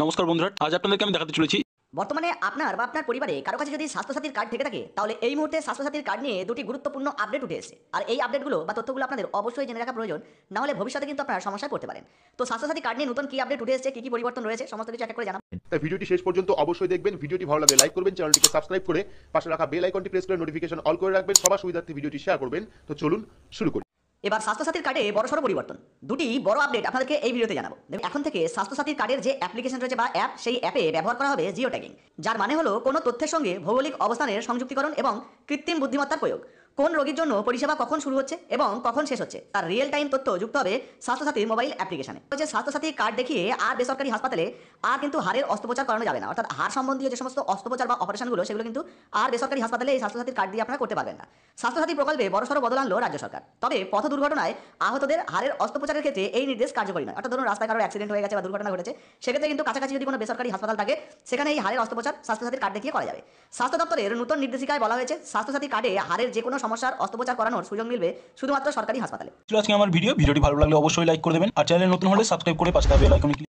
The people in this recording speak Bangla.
নমস্কার বন্ধুরা, আজ আপনাদেরকে আমি দেখাতে চলেছি বর্তমানে আপনার বা আপনার পরিবারে কারো কাছে যদি স্বাস্থ্যসাথীর কার্ড থেকে থাকে তাহলে এই মুহূর্তে স্বাস্থ্যসাথীর কার্ড নিয়ে দুটি গুরুত্বপূর্ণ আপডেট উঠে এসেছে। আর এই আপডেটগুলো বা তথ্যগুলো আপনাদের অবশ্যই জেনে রাখা প্রয়োজন, না হলে ভবিষ্যতে কিন্তু আপনারা সমস্যায় পড়তে পারেন। তো স্বাস্থ্যসাথী কার্ড নিয়ে নতুন কি আপডেট উঠে এসেছে, কি কি পরিবর্তন রয়েছে, সমস্ত কিছু এক এক করে জানাবো। তাই ভিডিওটি শেষ পর্যন্ত অবশ্যই দেখবেন। ভিডিওটি ভালো লাগলে লাইক করবেন, চ্যানেলটিকে সাবস্ক্রাইব করে পাশে রাখা বেল আইকনটি প্রেস করে নোটিফিকেশন অল করে রাখবেন। সবার সুবিধার্থে ভিডিওটি শেয়ার করবেন। তো চলুন শুরু করি। এবার স্বাস্থ্যসাথীর কার্ডে বড়সড় পরিবর্তন, দুটি বড় আপডেট আপনাদেরকে এই ভিডিওতে জানাবো। দেখুন, এখন থেকে স্বাস্থ্যসাথীর কার্ডের যে অ্যাপ্লিকেশন রয়েছে বা অ্যাপ, সেই অ্যাপে ব্যবহার করা হবে জিও ট্যাগিং, যার মানে হলো কোনো তথ্যের সঙ্গে ভৌগোলিক অবস্থানের সংযুক্তিকরণ এবং কৃত্রিম বুদ্ধিমত্তার প্রয়োগ। কোন রোগীর জন্য পরিষেবা কখন শুরু হচ্ছে এবং কখন শেষ হচ্ছে তার রিয়েল টাইম তথ্য যুক্ত হবে স্বাস্থ্যসাথীর মোবাইল অ্যাপ্লিকেশনে। হচ্ছে স্বাস্থ্যসাথী কার্ড দেখিয়ে আর বেসরকারি হাসপাতালে আর কিন্তু হাড়ের অস্ত্রোপচার করানো যাবে না, অর্থাৎ হাড় সম্বন্ধীয় যে সমস্ত অস্ত্রোপচার বা অপারেশনগুলো সেগুলো কিন্তু আর বেসরকারি হাসপাতালে এই স্বাস্থ্যসাথীর কার্ড দিয়ে আপনারা করতে পারবেন না। স্বাস্থ্যসাথী প্রকল্পে বড়সড় বদল আনলো রাজ্য সরকার। তবে পথ দুর্ঘটনায় আহতদের হাড়ের অস্ত্রোপচারের ক্ষেত্রে এই নির্দেশ কার্যকরী নয়। অর্থাৎ ধরুন রাস্তায় কারো অ্যাক্সিডেন্ট হয়ে গেছে বা দুর্ঘটনা ঘটেছে, সেক্ষেত্রে কিন্তু কাছাকাছি যদি কোনো বেসরকারি হাসপাতাল থাকে সেখানে এই হাড়ের অস্ত্রোপচার স্বাস্থ্যসাথীর কার্ড দেখিয়ে করা যাবে। স্বাস্থ্য দপ্তরের নতুন নির্দেশিকায় বলা হয়েছে স্বাস্থ্যসাথী কার্ডে হাড়ের যে কোনো সমস্যার অস্ত্রোপচার করানোর সুযোগ মিলবে শুধুমাত্র সরকারি হাসপাতালে। আজকে আমার ভিডিওটি ভালো লাগলে অবশ্যই লাইক করে দেবেন, আর চ্যানেলে নতুন হলে সাবস্ক্রাইব করে পাশে থাকা বেল আইকনে